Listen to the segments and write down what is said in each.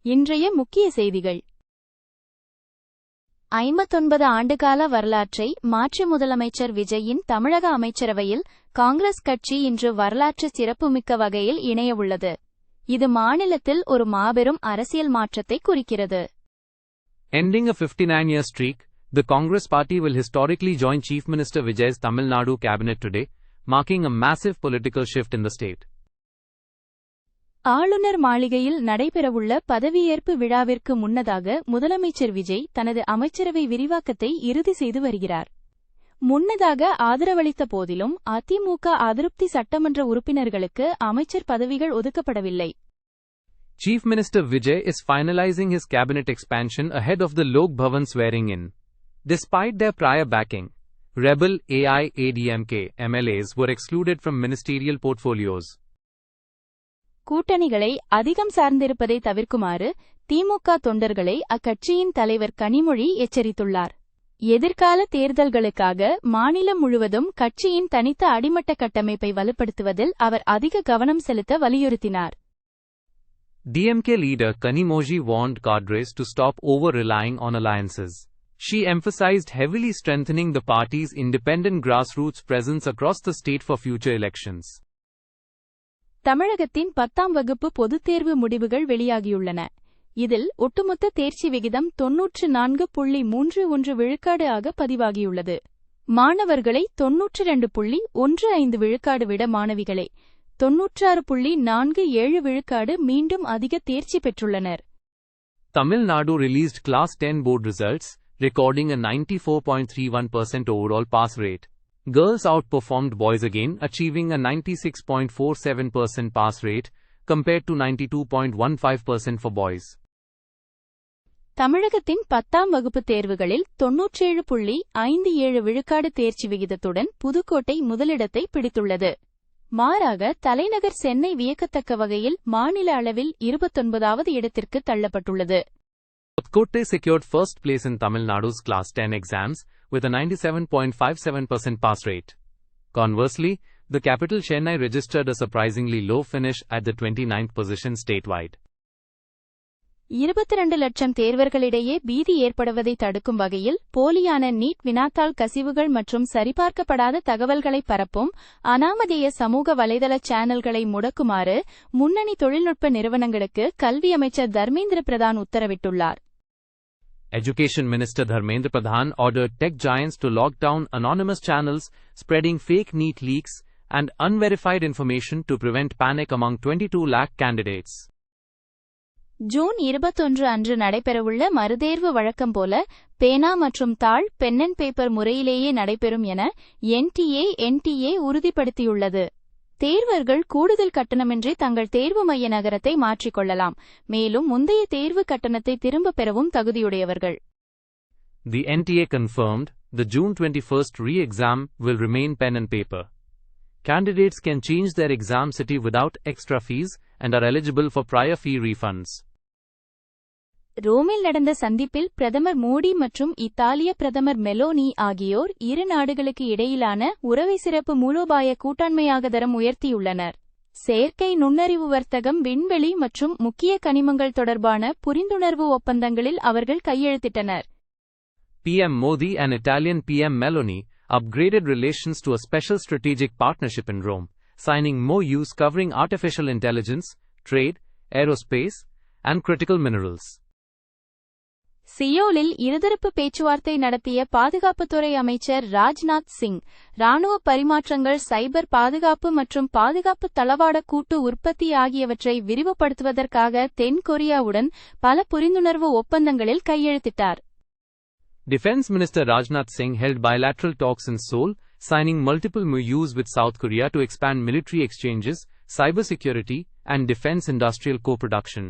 இன்றைய முக்கிய செய்திகள். 59 ஆண்டுகால வரலாற்றை மாற்றி முதலமைச்சர் விஜயின் தமிழக அமைச்சரவையில் காங்கிரஸ் கட்சி இன்று வரலாற்று சிறப்புமிக்க வகையில் இணையவுள்ளது. இது மாநிலத்தில் ஒரு மாபெரும் அரசியல் மாற்றத்தை குறிக்கிறது. Ending a 59-year streak, the Congress party will historically join Chief Minister Vijay's Tamil Nadu cabinet today, marking a massive political shift in the state. ஆளுநர் மாளிகையில் நடைபெறவுள்ள பதவியேற்பு விழாவிற்கு முன்னதாக முதலமைச்சர் விஜய் தனது அமைச்சரவை விரிவாக்கத்தை இறுதி செய்து வருகிறார். முன்னதாக ஆதரவளித்த போதிலும் அதிமுக அதிருப்தி சட்டமன்ற உறுப்பினர்களுக்கு அமைச்சர் பதவிகள் ஒதுக்கப்படவில்லை. Chief Minister Vijay is finalizing his cabinet expansion ahead of the Lok Bhavan swearing-in. Despite their prior backing, rebel AIADMK MLAs were excluded from ministerial portfolios. கூட்டணிகளை அதிகம் சார்ந்திருப்பதை தவிர்க்குமாறு திமுக தொண்டர்களை அக்கட்சியின் தலைவர் கனிமொழி எச்சரித்துள்ளார். எதிர்கால தேர்தல்களுக்காக மாநிலம் முழுவதும் கட்சியின் தனித்த அடிமட்ட கட்டமைப்பை வலுப்படுத்துவதில் அவர் அதிக கவனம் செலுத்த வலியுறுத்தினார். DMK leader Kanimoji warned cadres to stop over-relying on alliances. She emphasized heavily strengthening the party's independent grassroots presence across the state for future elections. தமிழகத்தின் 10ஆம் வகுப்பு பொதுத் தேர்வு முடிவுகள் வெளியாகியுள்ளன. இதில் ஒட்டுமொத்த தேர்ச்சி விகிதம் 94.31 விழுக்காடு ஆக பதிவாகியுள்ளது. மாணவர்களை 92.15 விழுக்காடு விட மாணவிகளை 96.47 விழுக்காடு மீண்டும் அதிக தேர்ச்சி பெற்றுள்ளனர். Tamil Nadu released Class 10 board results, recording a 94.31% overall pass rate. Girls outperformed boys again, achieving a 96.47% pass rate, compared to 92.15% for boys. தமிழகத்தின் 10ஆம் வகுப்பு தேர்வுகளில் 97.57 விழுக்காடு தேர்ச்சி விகிதத்துடன் புதுக்கோட்டை முதலிடத்தை பிடித்துள்ளது. மாறாக தலைநகர் சென்னை வியக்கத்தக்க வகையில் மாநில அளவில் 29வது இடத்திற்கு தள்ளப்பட்டுள்ளது. Pudukkottai secured first place in Tamil Nadu's Class 10 exams with a 97.57% pass rate. Conversely, the capital Chennai registered a surprisingly low finish at the 29th position statewide. 22 லட்சம் தேர்வர்களிடையே பீதி ஏற்படுவதை தடுக்கும் வகையில் போலியான நீட் வினாத்தாள் கசிவுகள் மற்றும் சரிபார்க்கப்படாத தகவல்களை பரப்பும் அநாமதேய சமூக வலைதள சேனல்களை முடக்குமாறு முன்னணி தொழில்நுட்ப நிறுவனங்களுக்கு கல்வி அமைச்சர் தர்மேந்திர பிரதான் உத்தரவிட்டுள்ளார். Education Minister Dharmendra Pradhan ordered tech giants to lock down anonymous channels spreading fake NEET leaks and unverified information to prevent panic among 22 lakh candidates. June 21 அன்று நடைபெறவுள்ள மறுதேர்வு வழக்கம் போல பேனா மற்றும் தாள் பென் அண்ட் பேப்பர் முறையிலேயே நடைபெறும் என NTA உறுதிப்படுத்தியுள்ளது. தேர்வர்கள் கூடுதல் கட்டணமின்றி தங்கள் தேர்வு மைய நகரத்தை மாற்றிக்கொள்ளலாம். மேலும் முந்தைய தேர்வு கட்டணத்தை திரும்பப் பெறவும் தகுதியுடையவர்கள். The NTA confirmed the June 21 re-exam will remain pen and paper. Candidates can change their exam city without extra fees and are eligible for prior fee refunds. ரோமில் நடந்த சந்திப்பில் பிரதமர் மோடி மற்றும் இத்தாலிய பிரதமர் மெலோனி ஆகியோர் இரு நாடுகளுக்கு இடையிலான உறவை சிறப்பு மூலோபாய கூட்டாண்மையாக தரம் உயர்த்தியுள்ளனர். செயற்கை நுண்ணறிவு வர்த்தகம், விண்வெளி மற்றும் முக்கிய கனிமங்கள் தொடர்பான புரிந்துணர்வு ஒப்பந்தங்களில் அவர்கள் கையெழுத்திட்டனர். PM Modi and Italian PM Meloni upgraded relations to a special strategic partnership in Rome, signing MOUs covering artificial intelligence, trade, aerospace, and critical minerals. சியோலில் இருதரப்பு பேச்சுவார்த்தை நடத்திய பாதுகாப்புத்துறை அமைச்சர் ராஜ்நாத் சிங், ராணுவ பரிமாற்றங்கள், சைபர் பாதுகாப்பு மற்றும் பாதுகாப்பு தளவாட கூட்டு உற்பத்தி ஆகியவற்றை விரிவுபடுத்துவதற்காக தென் கொரியாவுடன் பல புரிந்துணர்வு ஒப்பந்தங்களில் கையெழுத்திட்டார். Defense Minister Rajnath Singh held bilateral talks in Seoul, signing multiple MOUs with South Korea to expand military exchanges, cybersecurity, and defense industrial co-production.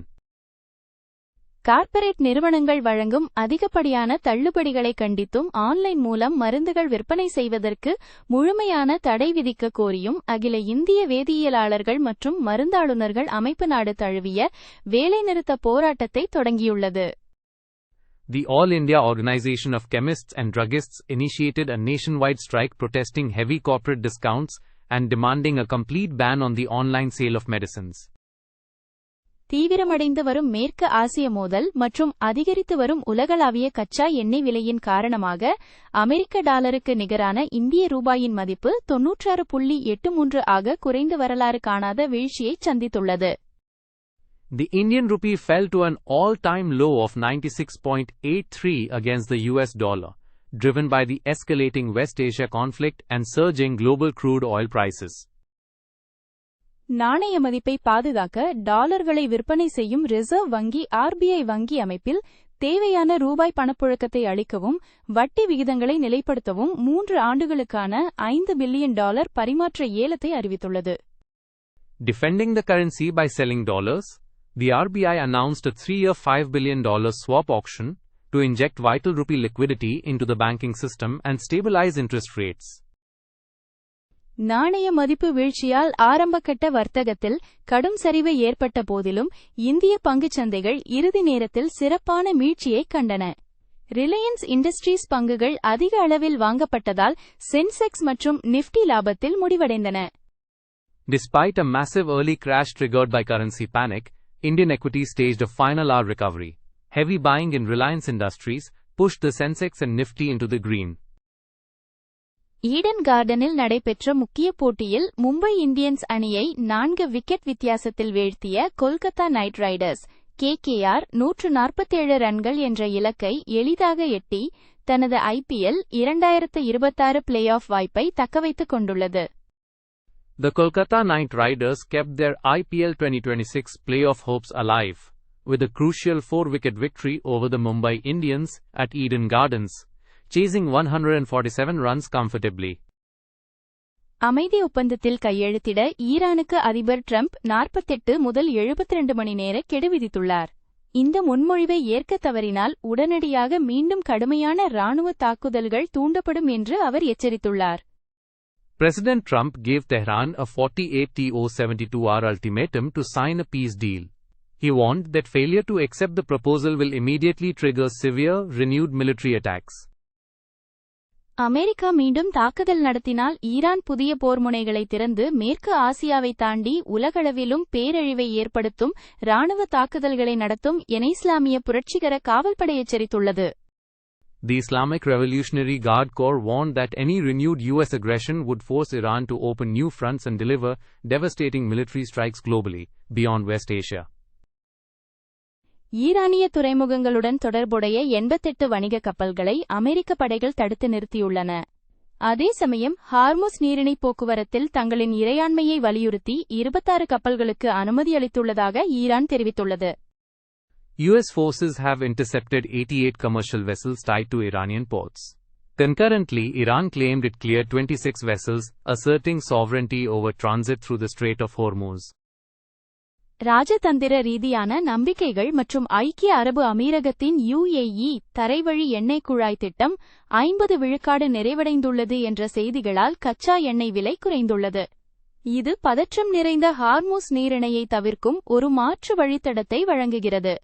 Corporate நிறுவனங்கள் வழங்கும் அதிகப்படியான தள்ளுபடிகளை கண்டித்தும் ஆன்லைன் மூலம் மருந்துகள் விற்பனை செய்வதற்கு முழுமையான தடை விதிக்க கோரியும் அகில இந்திய வேதியியலாளர்கள் மற்றும் மருந்தாளுநர்கள் அமைப்பு நாடு தழுவிய வேலைநிறுத்த போராட்டத்தை தொடங்கியுள்ளது. The All India Organization of Chemists and Druggists initiated a nationwide strike protesting heavy corporate discounts and demanding a complete ban on the online sale of medicines. தீவிரமடைந்து வரும் மேற்கு ஆசிய மோதல் மற்றும் அதிகரித்து வரும் உலகளாவிய கச்சா எண்ணெய் விலையின் காரணமாக அமெரிக்க டாலருக்கு நிகரான இந்திய ரூபாயின் மதிப்பு 96.83 ஆக குறைந்து வரலாறு காணாத வீழ்ச்சியை சந்தித்துள்ளது. The Indian rupee fell to an all-time low of 96.83 against the US dollar, driven by the escalating West Asia conflict and surging global crude oil prices. நாணய மதிப்பை பாதுகாக்க டாலர்களை விற்பனை செய்யும் ரிசர்வ் வங்கி RBI வங்கி அமைப்பில் தேவையான ரூபாய் பணப்புழக்கத்தை அளிக்கவும் வட்டி விகிதங்களை நிலைப்படுத்தவும் 3 ஆண்டுகளுக்கான $5 பில்லியன் பரிமாற்ற ஏலத்தை அறிவித்துள்ளது. Defending the currency by selling dollars, the RBI announced a 3-year $5 billion swap auction to inject vital rupee liquidity into the banking system and stabilize interest rates. நாணய மதிப்பு வீழ்ச்சியால் ஆரம்பகட்ட வர்த்தகத்தில் கடும் சரிவு ஏற்பட்ட போதிலும் இந்திய பங்குச் சந்தைகள் இறுதி நேரத்தில் சிறப்பான மீட்சியை கண்டன. ரிலையன்ஸ் இண்டஸ்ட்ரீஸ் பங்குகள் அதிக அளவில் வாங்கப்பட்டதால் சென்செக்ஸ் மற்றும் நிஃப்டி லாபத்தில் முடிவடைந்தன. Despite a massive early crash triggered by currency panic, Indian equities staged a final hour recovery. Heavy buying in Reliance Industries pushed the Sensex and Nifty into the green. Eden கார்டனில் நடைபெற்ற முக்கிய போட்டியில் Mumbai Indians அணியை 4 wicket வித்தியாசத்தில் வீழ்த்திய Kolkata night Riders KKR 147 ரன்கள் என்ற இலக்கை எளிதாக எட்டி தனது IPL 2026 பிளே-ஆஃப் வாய்ப்பை தக்கவைத்துக் கொண்டுள்ளது. The Kolkata Knight Riders kept their IPL 2026 playoff hopes alive, with a crucial 4-wicket victory over the Mumbai Indians at Eden Gardens, chasing 147 runs comfortably. அமைதி ஒப்பந்தத்தில் கையெழுத்திட ஈரானுக்கு அதிபர் ட்ரம்ப் 48 முதல் 72 மணி நேர கெடு விதித்துள்ளார். இந்த முன்மொழிவை ஏற்க தவறினால் உடனடியாக மீண்டும் கடுமையான இராணுவ தாக்குதல்கள் தூண்டப்படும் என்று அவர் எச்சரித்துள்ளார். President Trump gave Tehran a 48-hour 72-hour ultimatum to sign a peace deal. He warned that failure to accept the proposal will immediately trigger severe, renewed military attacks. America மீண்டும் தாக்குதல் நடத்தினால் ஈரான் புதிய போர்முனைகளை திறந்து மேற்கு ஆசியாவை தாண்டி உலகளவிலும் பேரழிவை ஏற்படுத்தும் இராணுவ தாக்குதல்களை நடத்தும் என இஸ்லாமிய புரட்சிகர காவல்படை எச்சரித்துள்ளது. The Islamic Revolutionary Guard Corps warned that any renewed U.S. aggression would force Iran to open new fronts and deliver devastating military strikes globally, beyond West Asia. ஈரானிய துறைமுகங்களுடன் தொடர்புடைய 88 வணிக கப்பல்களை அமெரிக்க படைகள் தடுத்து நிறுத்தியுள்ளன. அதே சமயம் ஹார்முஸ் நீரிணை போக்குவரத்தில் தங்களின் இறையாண்மையை வலியுறுத்தி 26 கப்பல்களுக்கு அனுமதி அளித்துள்ளதாக ஈரான் தெரிவித்துள்ளது. U.S. forces have intercepted 88 commercial vessels tied to Iranian ports. Concurrently, Iran claimed it cleared 26 vessels, asserting sovereignty over transit through the Strait of Hormuz. ராஜதந்திர ரீதியான நம்பிக்கைகள் மற்றும் ஐக்கிய அரபு அமீரகத்தின் UAE தரைவழி எண்ணெய் குழாய் திட்டம் 50 விழுக்காடு நிறைவடைந்துள்ளது என்ற செய்திகளால் கச்சா எண்ணெய் விலை குறைந்துள்ளது. இது பதற்றம் நிறைந்த ஹார்முஸ் நீரிணையை தவிர்க்கும் ஒரு மாற்று வழித்தடத்தை வழங்குகிறது.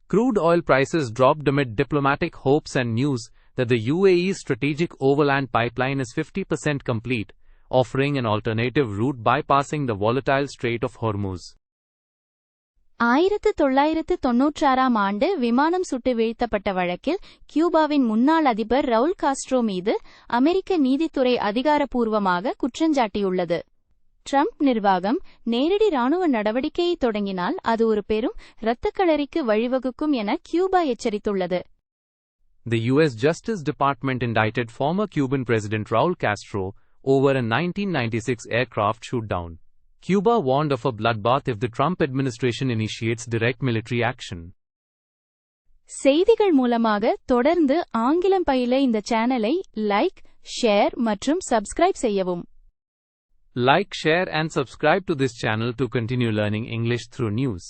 Crude oil prices dropped amid diplomatic hopes and news that the UAE's strategic overland pipeline is 50% complete, offering an alternative route bypassing the volatile Strait of Hormuz. 1996 ஆண்டு விமானம் சுட்டு வீழ்த்தப்பட்ட வழக்கில் கியூபாவின் முன்னாள் அதிபர் ரவுல் காஸ்ட்ரோ மீது அமெரிக்க நீதித்துறை அதிகாரப்பூர்வமாக குற்றஞ்சாட்டியுள்ளது. ட்ரம்ப் நிர்வாகம் நேரடி ராணுவ நடவடிக்கையை தொடங்கினால் அது ஒரு பெரும் இரத்தக்களறிக்கு வழிவகுக்கும் என கியூபா எச்சரித்துள்ளது. The U.S. Justice Department indicted former Cuban President Raul Castro over a 1996 aircraft shoot-down. Cuba warned of a bloodbath if the Trump administration initiates direct military action. செய்திகள் மூலமாக தொடர்ந்து ஆங்கிலம் பயில இந்த சேனலை லைக், ஷேர் மற்றும் சப்ஸ்கிரைப் செய்யவும். Like, share and subscribe to this channel to continue learning English through news.